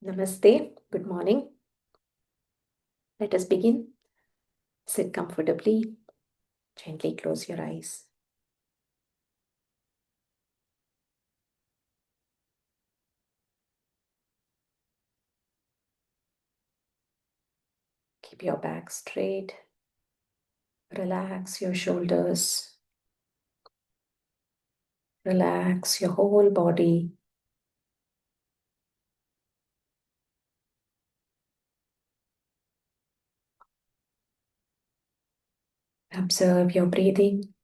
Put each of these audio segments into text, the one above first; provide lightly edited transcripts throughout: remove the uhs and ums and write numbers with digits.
Namaste, good morning. Let us begin. Sit comfortably, gently close your eyes. Keep your back straight. Relax your shoulders. Relax your whole body. Observe your breathing.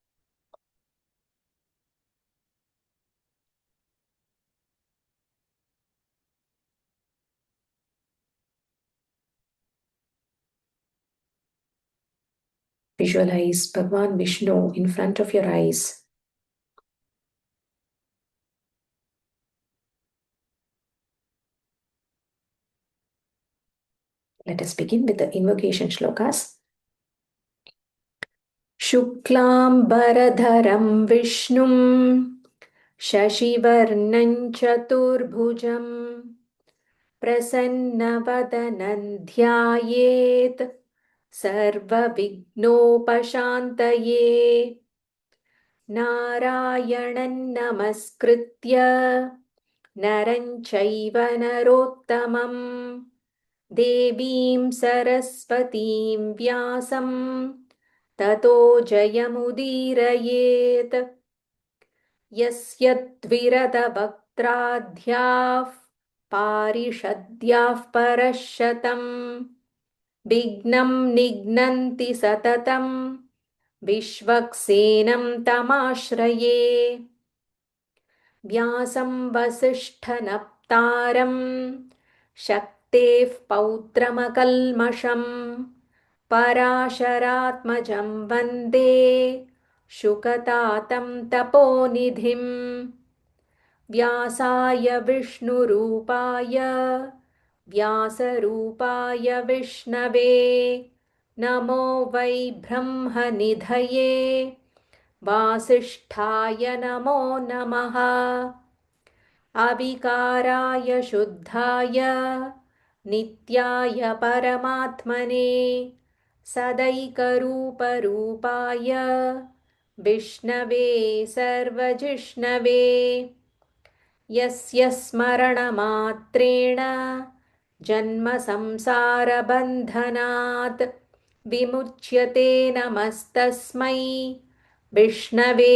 Visualize Bhagwan Vishnu in front of your eyes. Let us begin with the invocation shlokas. Shuklam Bharadharam Vishnum Shashivarnam Chaturbhujam प्रसन्नवदनं ध्यायेत् सर्वविघ्नोपशान्तये नारायणं नमस्कृत्य नरं चैव नरोत्तमं देवीं सरस्वतीं व्यासं ततो जयमुदीरयेत् यस्य द्विरदवक्त्राद्याः पारिषद्याः परशतम् विघ्नं निघ्नन्ति सततं विश्वक्सेनं तमाश्रये व्यासं वसिष्ठनप्तारं शक्तेः पौत्रमकल्मषं पराशरात्मजं वन्दे शुकतातं तपोनिधिम् व्यासाय विष्णुरूपाय व्यासरूपाय विष्णवे नमो वै ब्रह्मनिधये वासिष्ठाय नमो नमः अविकाराय शुद्धाय नित्याय परमात्मने सदैकरूपरूपाय विष्णवे सर्वजिष्णवे यस्य स्मरणमात्रेण जन्मसंसारबन्धनात् विमुच्यते नमस्तस्मै विष्णवे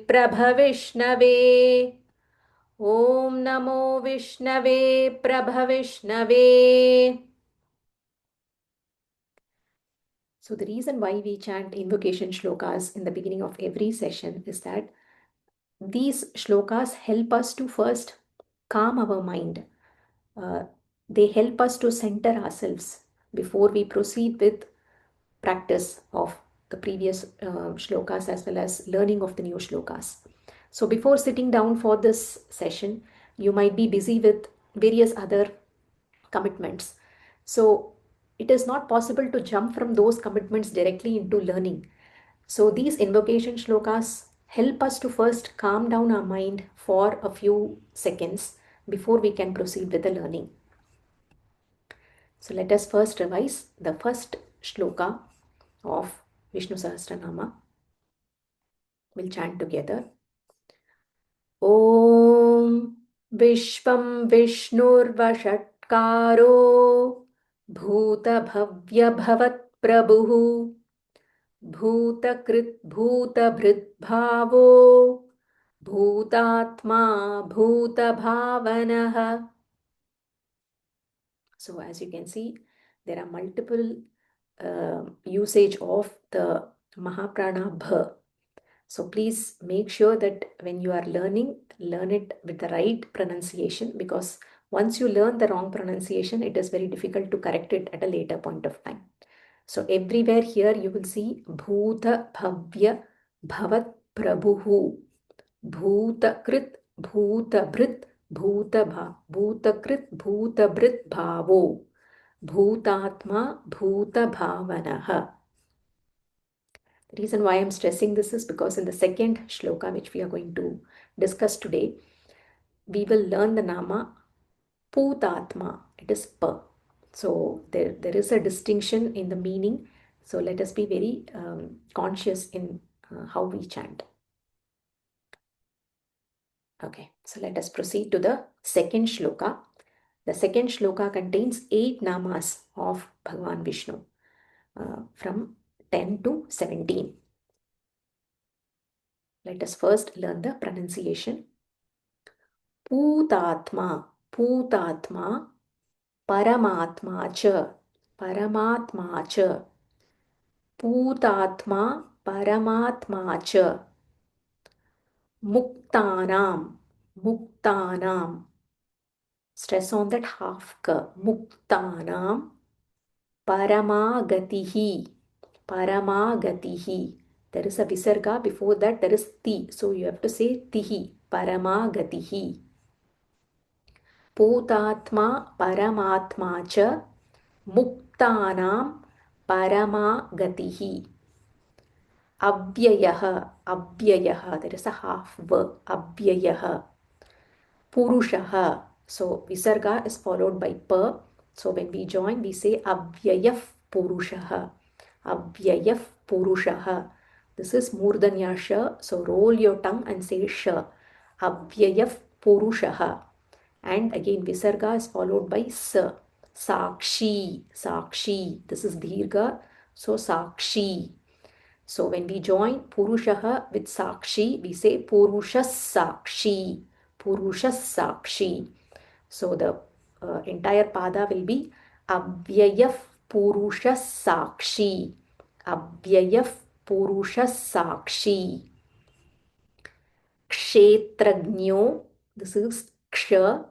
प्रभविष्णवे ॐ नमो विष्णवे प्रभविष्णवे. So the reason why we chant invocation shlokas in the beginning of every session is that these shlokas help us to first calm our mind. They help us to center ourselves before we proceed with practice of the previous shlokas as well as learning of the new shlokas. So before sitting down for this session, you might be busy with various other commitments. So it is not possible to jump from those commitments directly into learning. So these invocation shlokas help us to first calm down our mind for a few seconds before we can proceed with the learning. So let us first revise the first shloka of Vishnu Sahasranamam. We'll chant together. Om Vishvam Vishnurvashatkaro Bhuta Bhavat Prabhu Bhutakrit Bhutabhrit Bhavo Bhutatma Bhuta Bhavanaha. So as you can see, there are multiple usage of the Mahaprana Bha. So please make sure that when you are learning, learn it with the right pronunciation, because once you learn the wrong pronunciation, it is very difficult to correct it at a later point of time. So everywhere here you will see Bhuta Bhavya Bhavat Prabhuhu Bhutakrit Bhutabhrit Bhutakrit Bhutabhrit Bhavo Bhutatma Bhuta Bhavanaha. The reason why I'm stressing this is because in the second shloka, which we are going to discuss today, we will learn the nama Putatma, it is pa. So there is a distinction in the meaning. So let us be very conscious in how we chant. Okay, so let us proceed to the second shloka. The second shloka contains 8 namas of Bhagavan Vishnu from 10 to 17. Let us first learn the pronunciation. Putatma, Putatma, Paramatma cha, Paramatma cha, Putatma, Paramatma cha, Muktanam, Muktanam. Stress on that half ka. Muktanam, Paramagatihi, Paramagatihi. There is a visarga, before that there is ti. So you have to say tihi, Paramagatihi. Putatma, Paramatma cha, Muktanam, Paramagatihi. Avyayah, Avyayah. There is a half verb, Avyayah. Purushaha. So Visarga is followed by pa. So when we join, we say Avyayaf Purushaha. Avyayaf Purushaha. This is Murdanya Sha. So roll your tongue and say Sha. Avyayaf Purushaha. And again Visarga is followed by Sa. Sakshi. Sakshi. This is Dirga. So Sakshi. So when we join Purushaha with Sakshi, we say Purushas Sakshi. Purushas Sakshi. So the entire pada will be Avyayaf Purushas Sakshi. Avyayaf Purushas Sakshi. Kshetragno. This is Ksha.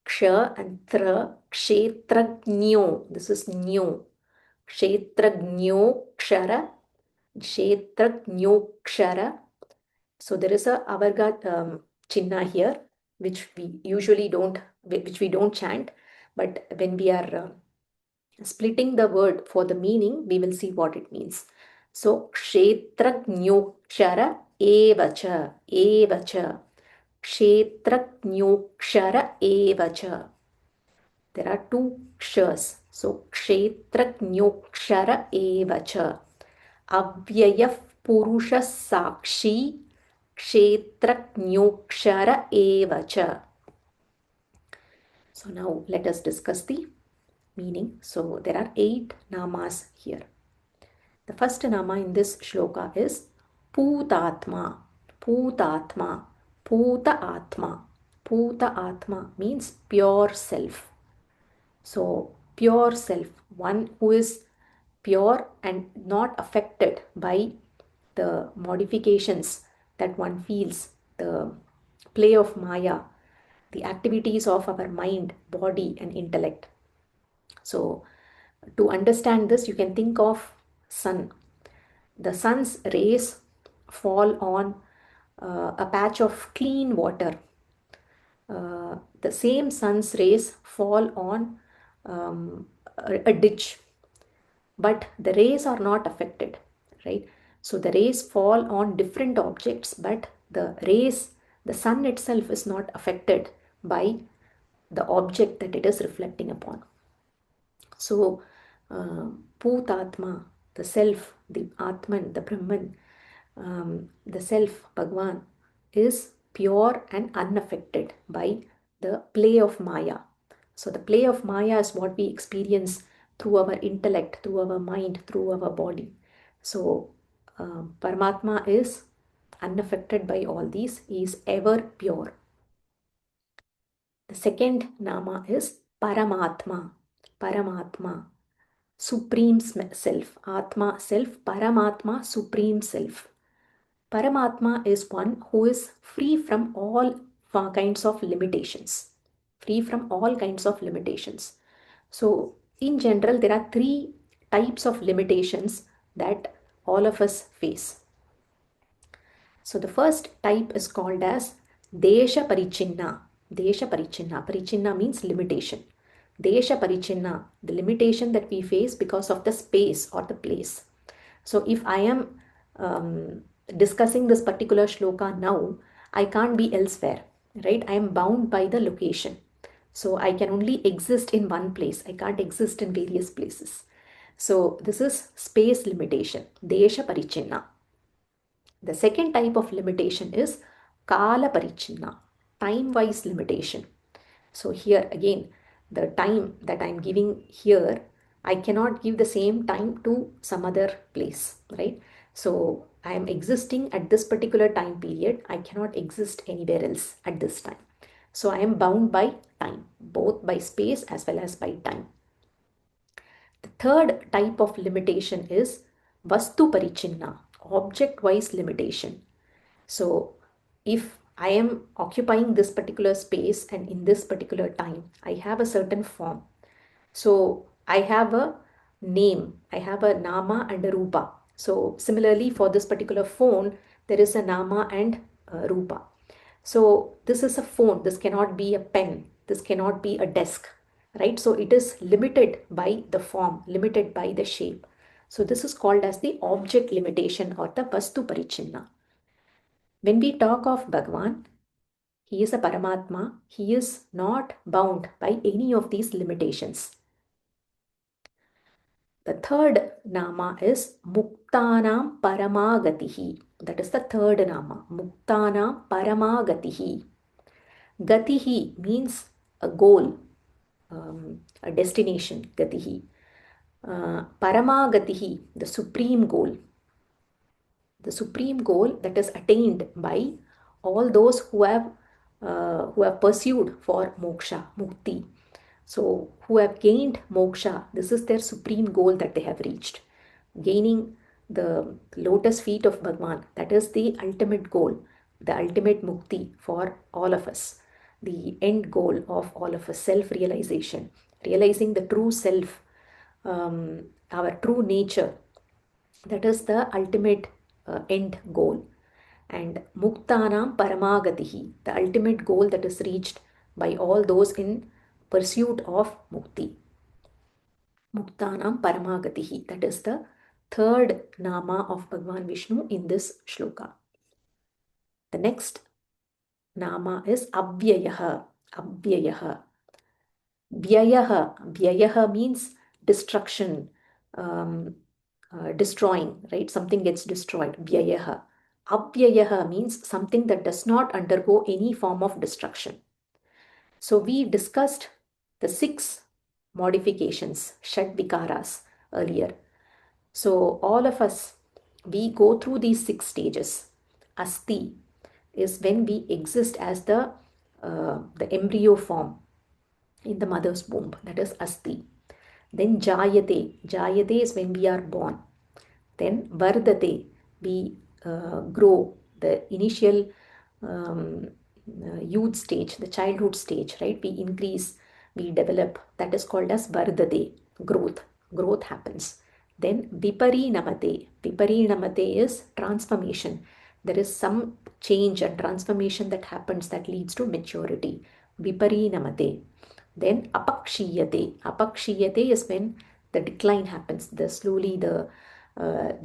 Ksha and Tra. Kshetragno. This is Nyo. Kshetragno Kshara. Kshetrajnokshara. So there is a avarga chinna here, which we usually which we don't chant, but when we are splitting the word for the meaning, we will see what it means. So kshetrajnokshara evacha, evacha. Kshetrajnokshara evacha. There are two kshas. So kshetrajnokshara evacha. Avyayaf Purusha Sakshi Kshetrajnokshara Evacha. So now let us discuss the meaning. So there are 8 namas here. The first nama in this shloka is Putatma. Putatma. Puta Atma. Puta Atma means pure self. So pure self, one who is pure and not affected by the modifications that one feels, the play of Maya, the activities of our mind, body, and intellect. So, to understand this, you can think of sun. The sun's rays fall on a patch of clean water. The same sun's rays fall on a ditch, but the rays are not affected, right? So the rays fall on different objects, but the sun itself is not affected by the object that it is reflecting upon. So Putatma, the self, the Atman, the Brahman, the self, Bhagwan, is pure and unaffected by the play of Maya. So the play of Maya is what we experience through our intellect, through our mind, through our body. So Paramatma is unaffected by all these. He is ever pure. The second nama is Paramatma. Paramatma, supreme self. Atma, self. Paramatma, supreme self. Paramatma is one who is free from all kinds of limitations. Free from all kinds of limitations. So, in general, there are 3 types of limitations that all of us face. So, the first type is called as Desha Parichinna. Desha Parichinna. Parichinna means limitation. Desha Parichinna, the limitation that we face because of the space or the place. So, if I am discussing this particular shloka now, I can't be elsewhere, right? I am bound by the location. So I can only exist in one place. I can't exist in various places. So this is space limitation, desha parichinna. The second type of limitation is kala parichinna, time-wise limitation. So here again, the time that I'm giving here, I cannot give the same time to some other place, right? So I am existing at this particular time period. I cannot exist anywhere else at this time. So I am bound by time, both by space as well as by time. The third type of limitation is vastu parichinna, object-wise limitation. So if I am occupying this particular space and in this particular time, I have a certain form. So I have a name, I have a nama and a rupa. So similarly for this particular phone, there is a nama and a rupa. So this is a phone, this cannot be a pen, this cannot be a desk, right? So it is limited by the form, limited by the shape. So this is called as the object limitation or the vastu parichinna. When we talk of Bhagwan, he is a Paramatma, he is not bound by any of these limitations. The third nama is Muktanam Paramagatihi. That is the third nama, Muktanam Paramagatihi. Gatihi means a goal, a destination, Gatihi. Paramagatihi, the supreme goal. The supreme goal that is attained by all those who have pursued for moksha, mukti. So who have gained moksha, this is their supreme goal that they have reached. Gaining the lotus feet of Bhagwan, that is the ultimate goal, the ultimate mukti for all of us, the end goal of all of us, self-realization, realizing the true self, our true nature. That is the ultimate end goal. And Muktanam Paramagatihi, the ultimate goal that is reached by all those in pursuit of Mukti. Muktanam Paramagatihi, that is the third nama of Bhagavan Vishnu in this shloka. The next nama is Avyayaha. Avyayaha. Vyayaha. Vyayaha means destruction, um, destroying, right? Something gets destroyed. Vyayaha. Avyayaha means something that does not undergo any form of destruction. So we discussed the 6 modifications, Shad Vikaras, earlier. So all of us, we go through these 6 stages. Asti is when we exist as the embryo form in the mother's womb, that is Asti. Then Jayate, Jayate is when we are born. Then Vardate, we grow, the initial youth stage, the childhood stage, right? We increase, we develop, that is called as Vardate, growth. Growth happens. Then Viparinamate, Viparinamate is transformation. There is some change and transformation that happens that leads to maturity. Viparinamate. Then apakshiyate. Apakshiyate is when the decline happens. The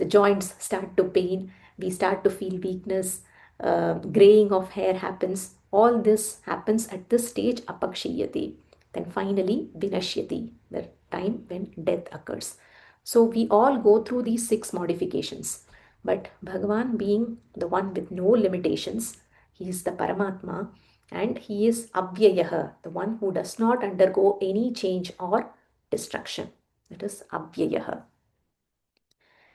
joints start to pain. We start to feel weakness. Graying of hair happens. All this happens at this stage, apakshiyate. Then finally, vinashyati, the time when death occurs. So we all go through these 6 modifications. But Bhagavan being the one with no limitations, he is the Paramatma, and he is Avyayaha, the one who does not undergo any change or destruction. That is Avyayaha.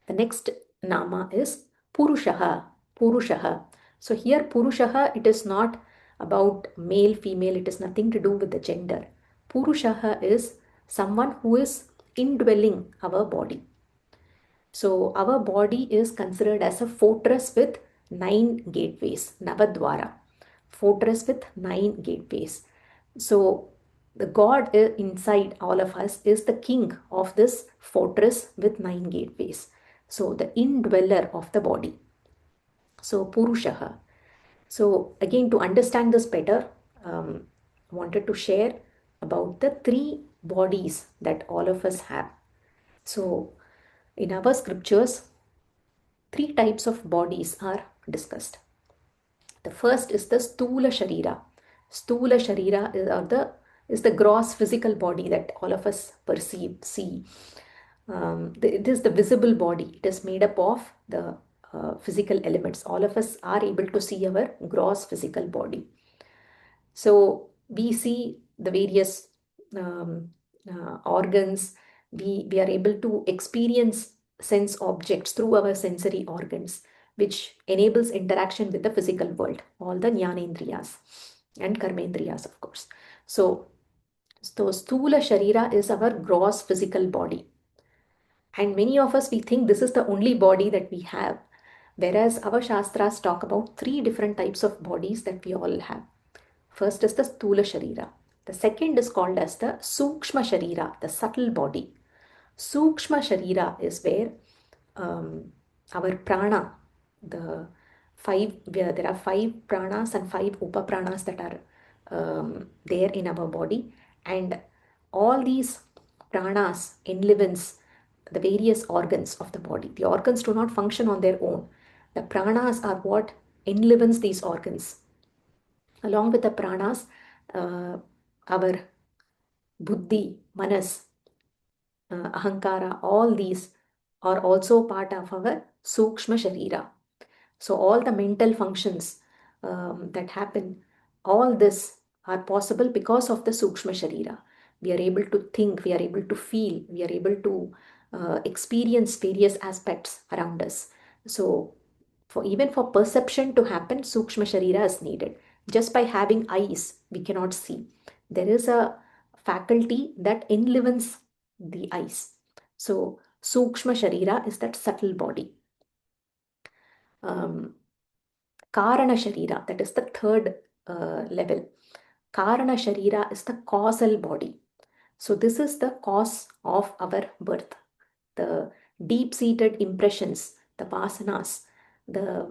The next nama is Purushaha. Purushaha. So here Purushaha, it is not about male, female, it is nothing to do with the gender. Purushaha is someone who is indwelling our body. So our body is considered as a fortress with 9 gateways, Navadwara, fortress with 9 gateways. So the God inside all of us is the king of this fortress with 9 gateways. So the indweller of the body. So Purushaha. So again, to understand this better, wanted to share about the 3 bodies that all of us have. So in our scriptures, 3 types of bodies are discussed. The first is the Stula Sharira. Stula Sharira is the gross physical body that all of us perceive, see. It is the visible body. It is made up of the physical elements. All of us are able to see our gross physical body. So we see the various um, organs. We are able to experience sense objects through our sensory organs, which enables interaction with the physical world, all the jnanendriyas and karmendriyas, of course. So Sthula Sharira is our gross physical body. And many of us, we think this is the only body that we have. Whereas our Shastras talk about three different types of bodies that we all have. First is the Sthula Sharira. The second is called as the Sukshma Sharira, the subtle body. Sukshma Sharira is where our prana, the five, where there are five pranas and five upapranas that are there in our body, and all these pranas enlivens the various organs of the body. The organs do not function on their own. The pranas are what enlivens these organs. Along with the pranas, our buddhi, manas, ahankara, all these are also part of our sukshma sharira. So all the mental functions that happen, all this are possible because of the sukshma sharira. We are able to think, we are able to feel, we are able to experience various aspects around us. So for even for perception to happen, sukshma sharira is needed. Just by having eyes, we cannot see. There is a faculty that enlivens the eyes. So sukshma sharira is that subtle body. Um, Karana Sharira, that is the third level. Karana Sharira is the causal body. So this is the cause of our birth. The deep-seated impressions, the vasanas, the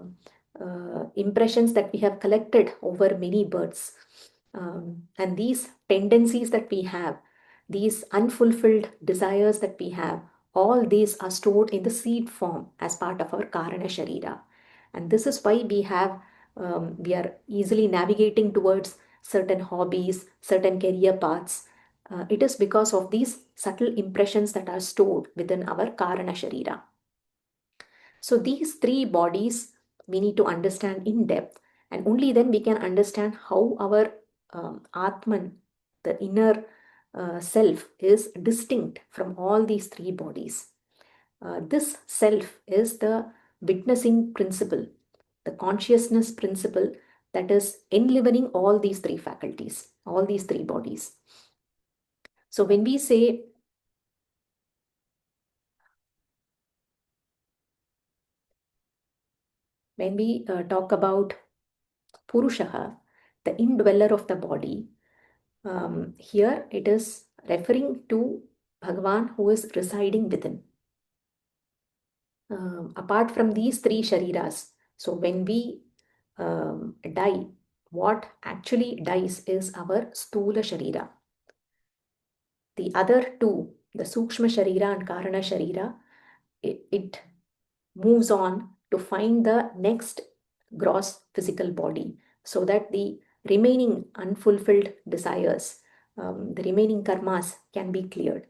impressions that we have collected over many births. And these tendencies that we have, these unfulfilled desires that we have, all these are stored in the seed form as part of our Karana Sharira. And this is why we are easily navigating towards certain hobbies, certain career paths. It is because of these subtle impressions that are stored within our Karana Sharira. So these three bodies we need to understand in depth, and only then we can understand how our Atman, the inner self, is distinct from all these three bodies. This self is the witnessing principle, the consciousness principle that is enlivening all these three faculties, all these three bodies. So when we talk about Purushaha, the indweller of the body, here it is referring to Bhagavan who is residing within. Apart from these three shariras, so when we die, what actually dies is our Stula Sharira. The other two, the Sukshma Sharira and Karana Sharira, it moves on to find the next gross physical body so that the remaining unfulfilled desires, the remaining karmas can be cleared.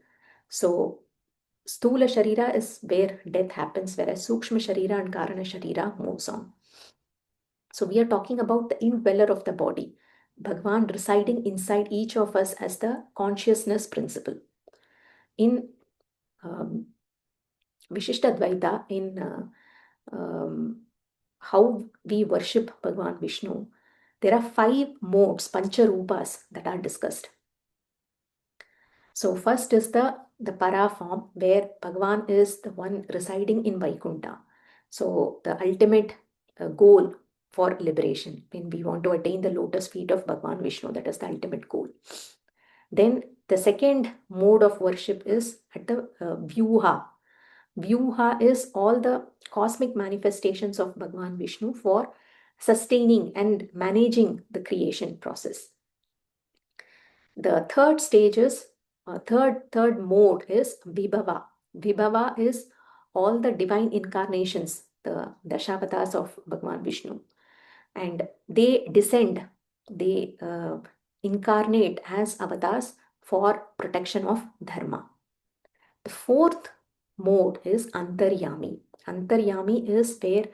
So Stula Sharira is where death happens, whereas Sukshma Sharira and Karana Sharira moves on. So we are talking about the indweller of the body, Bhagwan residing inside each of us as the consciousness principle. In um, Vishishtadvaita, in how we worship Bhagwan Vishnu, there are 5 modes, pancharupas, that are discussed. So first is the para form, where Bhagwan is the one residing in Vaikuntha. So the ultimate goal for liberation, when we want to attain the lotus feet of Bhagwan Vishnu, that is the ultimate goal. Then the second mode of worship is at the Vyuha. Vyuha is all the cosmic manifestations of Bhagwan Vishnu for sustaining and managing the creation process. The third stage is, third mode is Vibhava. Vibhava is all the divine incarnations, the Dashavatars of Bhagwan Vishnu. And they descend, they incarnate as avatars for protection of dharma. The fourth mode is Antaryami. Antaryami is where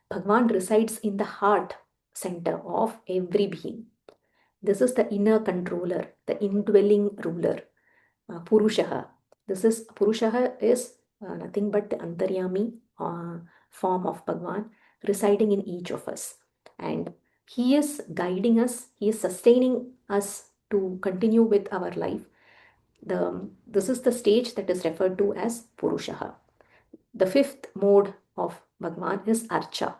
Bhagwan resides in the heart center of every being. This is the inner controller, the indwelling ruler, Purushaha. This is Purushaha is nothing but the Antaryami form of Bhagwan residing in each of us. And he is guiding us, he is sustaining us to continue with our life. This is the stage that is referred to as Purushaha. The fifth mode of Bhagwan is Archa.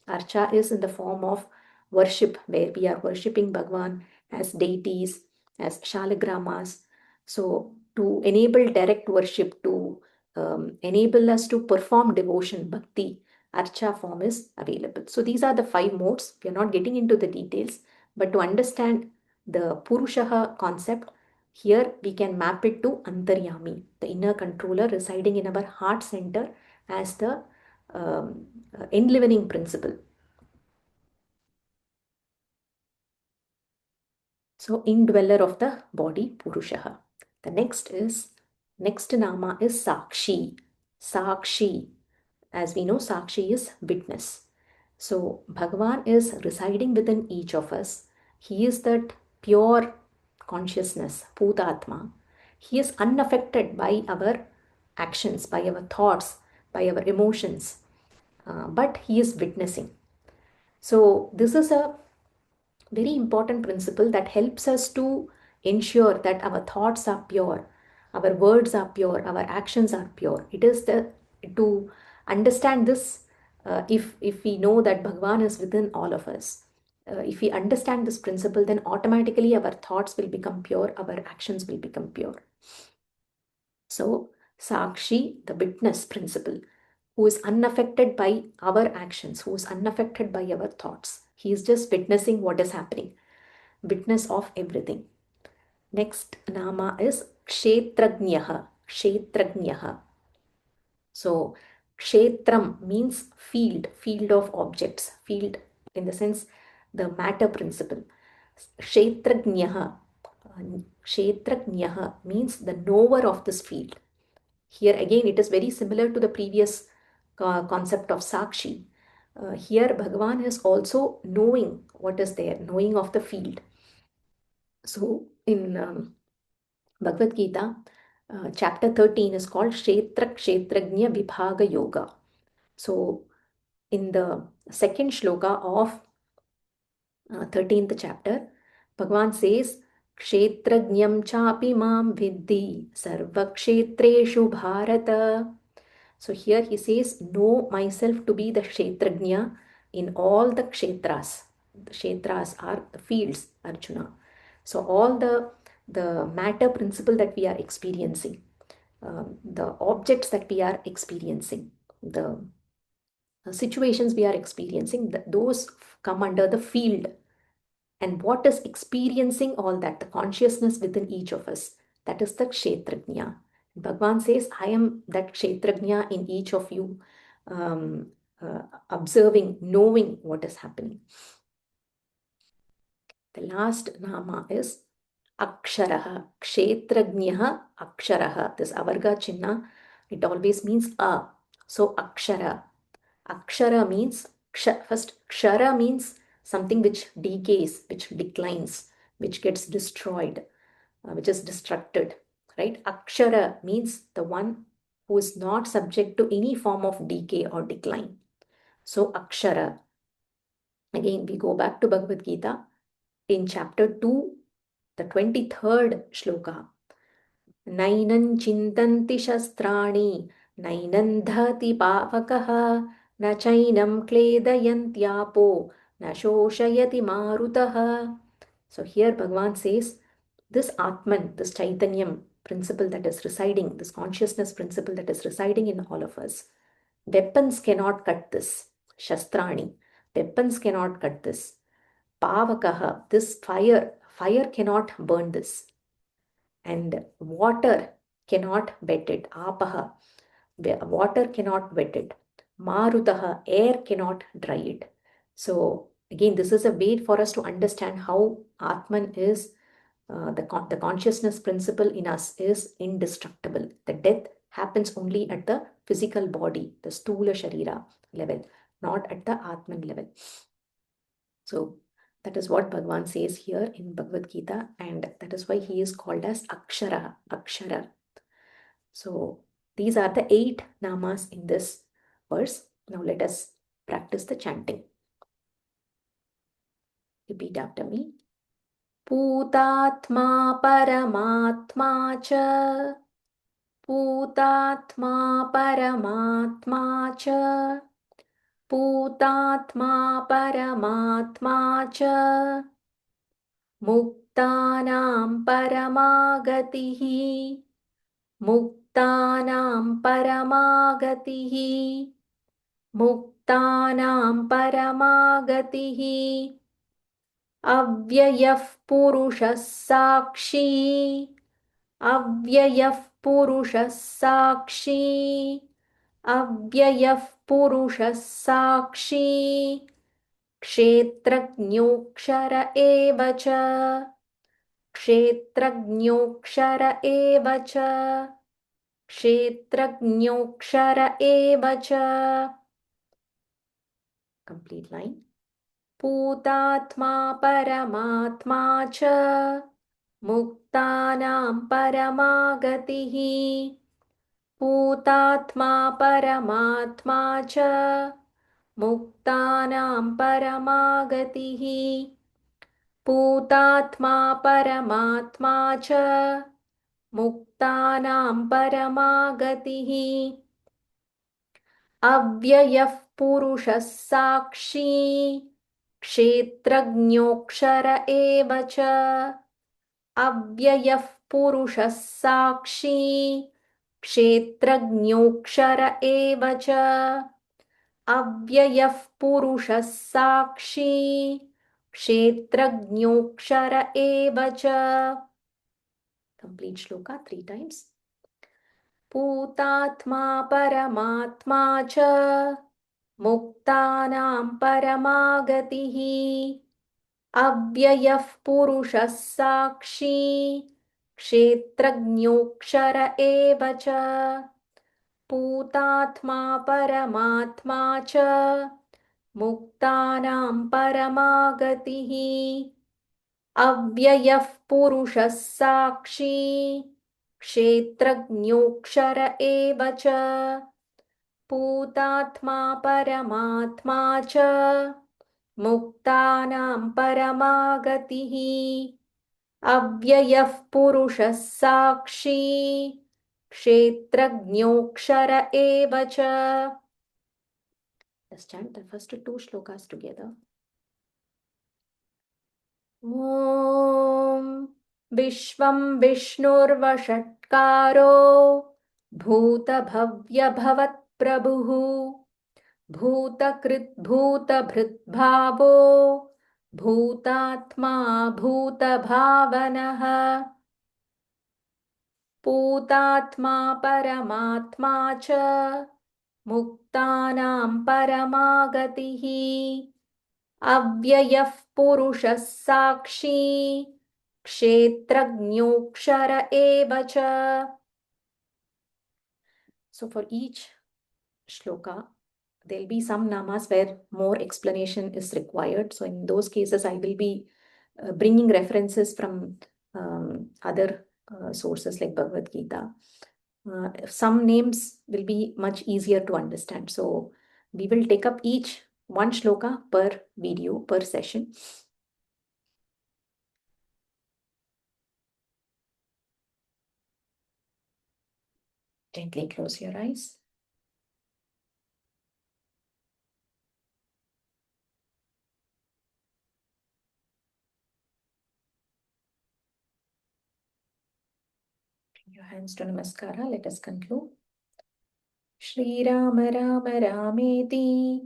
Archa is in the form of worship, where we are worshipping Bhagwan as deities, as shalagramas. So, to enable direct worship, to enable us to perform devotion, bhakti, Archa form is available. So, these are the five modes. We are not getting into the details, but to understand the Purushaha concept, here we can map it to Antaryami, the inner controller residing in our heart center as the enlivening principle. So, indweller of the body, Purushaha. The next nama is Sakshi. Sakshi. As we know, Sakshi is witness. So, Bhagavan is residing within each of us. He is that pure consciousness, Putatma. He is unaffected by our actions, by our thoughts, by our emotions, but he is witnessing. So, this is a very important principle that helps us to ensure that our thoughts are pure, our words are pure, our actions are pure. It is the to understand this. If we know that Bhagwan is within all of us, if we understand this principle, then automatically our thoughts will become pure, our actions will become pure. So, Sakshi, the witness principle, who is unaffected by our actions, who is unaffected by our thoughts. He is just witnessing what is happening, witness of everything. Next nama is Kshetrajnaha. Kshetrajnaha. So, Kshetram means field, field of objects, field in the sense the matter principle. Kshetrajnaha. Kshetrajnaha means the knower of this field. Here again, it is very similar to the previous concept of Sakshi. Here, Bhagavan is also knowing what is there, knowing of the field. So, in Bhagavad Gita, chapter 13 is called Kshetra Kshetrajna Vibhaga Yoga. So, in the second shloka of 13th chapter, Bhagavan says, Kshetrajnam chapi mam vidhi sarvakshetreshu bharata. So here he says, know myself to be the Kshetrajna in all the Kshetras. The Kshetras are the fields, Arjuna. So all the matter principle that we are experiencing, the objects that we are experiencing, the situations we are experiencing, those come under the field. And what is experiencing all that, the consciousness within each of us, that is the Kshetrajna. Bhagavan says, I am that Kshetrajna in each of you, observing, knowing what is happening. The last nama is Aksharaha. Kshetrajnaha Aksharaha. This Avarga Chinna, it always means a. So Akshara. Akshara means, first, Kshara means something which decays, which declines, which gets destroyed, which is destructed, right? Akshara means the one who is not subject to any form of decay or decline. So, Akshara. Again, we go back to Bhagavad Gita in chapter 2, the 23rd shloka. Nainan chintanti shastrani, nainan dhati pavakaha, na chainam kledayantyapo, na shoshayati marutaha. So here Bhagavan says, this Atman, this Chaitanyam principle that is residing, this consciousness principle that is residing in all of us, weapons cannot cut this. Shastrani, weapons cannot cut this. Pavakaha, this fire cannot burn this. And water cannot wet it. Apaha, water cannot wet it. Marutaha, air cannot dry it. So again, this is a way for us to understand how Atman is The consciousness principle in us is indestructible. The death happens only at the physical body, the Stula Sharira level, not at the Atman level. So that is what Bhagavan says here in Bhagavad Gita, and that is why he is called as Akshara, Akshara. So these are the 8 namas in this verse. Now let us practice the chanting. Repeat after me. Putatma Paramatma cha. Putatma Paramatma cha. Putatma Paramatma cha. Muktanam Paramagatihi. Muktanam Paramagatihi. Muktanam Paramagatihi. Avyayah Purushah Sakshi. Avyayah Purushah Sakshi. Avyayah Purushah Sakshi. Kshetrajñokshara eva cha. Kshetrajñokshara eva cha. Kshetrajñokshara eva cha. Complete line. Putatma Paramatma cha. Muktanam Paramagatihi. Putatma Paramatma cha. Muktanam Paramagatihi. Putatma Paramatma cha. Muktanam Paramagatihi. Avyayah Purushah Sakshi. Kshetrajñokshara eva cha. Avyayah Purushah Sakshi. Kshetrajñokshara eva cha. Avyayah Purushah Sakshi. Kshetrajñokshara eva cha. Complete shloka 3 times. Putatma Paramatma cha. Muktanam Paramagatihi. Avyayah Purushah Sakshi. Kshetrajñokshara eva cha. Putatma Paramatma cha. Muktanam Paramagatihi. Avyayah Purushah Sakshi. Kshetrajñokshara eva cha. Putatma Paramatma cha. Muktanam Paramagatihi. Avyayah Purushah Sakshi. Kshetrajñokshara eva cha. Let's chant the first 2 shlokas together. Om Vishvam Vishnurvashatkaro Bhuta Bhavya Bhavat Prabhu Bhutakrit Bhutabhrit Bhavo Bhutatma Bhuta Bhavanaha Putatma Paramatma cha Muktanam Paramagatihi. Avyayah Purushah Sakshi. Kshetrajñokshara eva cha. So for each shloka, there'll be some namas where more explanation is required. So in those cases, I will be bringing references from other sources like Bhagavad Gita. Some names will be much easier to understand. So we will take up each 1 shloka per video, per session. Gently close your eyes. Bring your hands to Namaskara. Let us conclude. Shri Rama Rama Rameti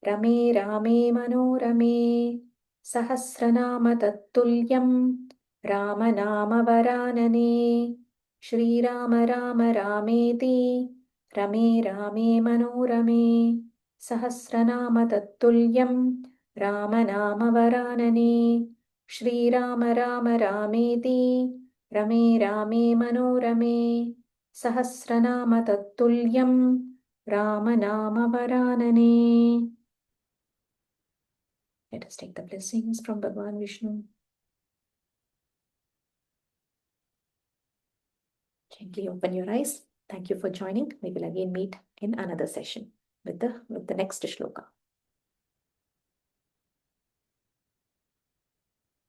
Rame Rame Manorame Sahasranama Tattulyam Rama Nama Varanane Shri Rama Rama Rameti Rame Rame Manorame Sahasranama Tattulyam Rama Nama Varanane Shriram Ram रामेति रमे रामे मनोरमे सहस्रनाम तत्तुल्यं रामनाम वरानने. Let us take the blessings from Bhagavan Vishnu. Gently open your eyes. Thank you for joining. We will again meet in another session with the next shloka.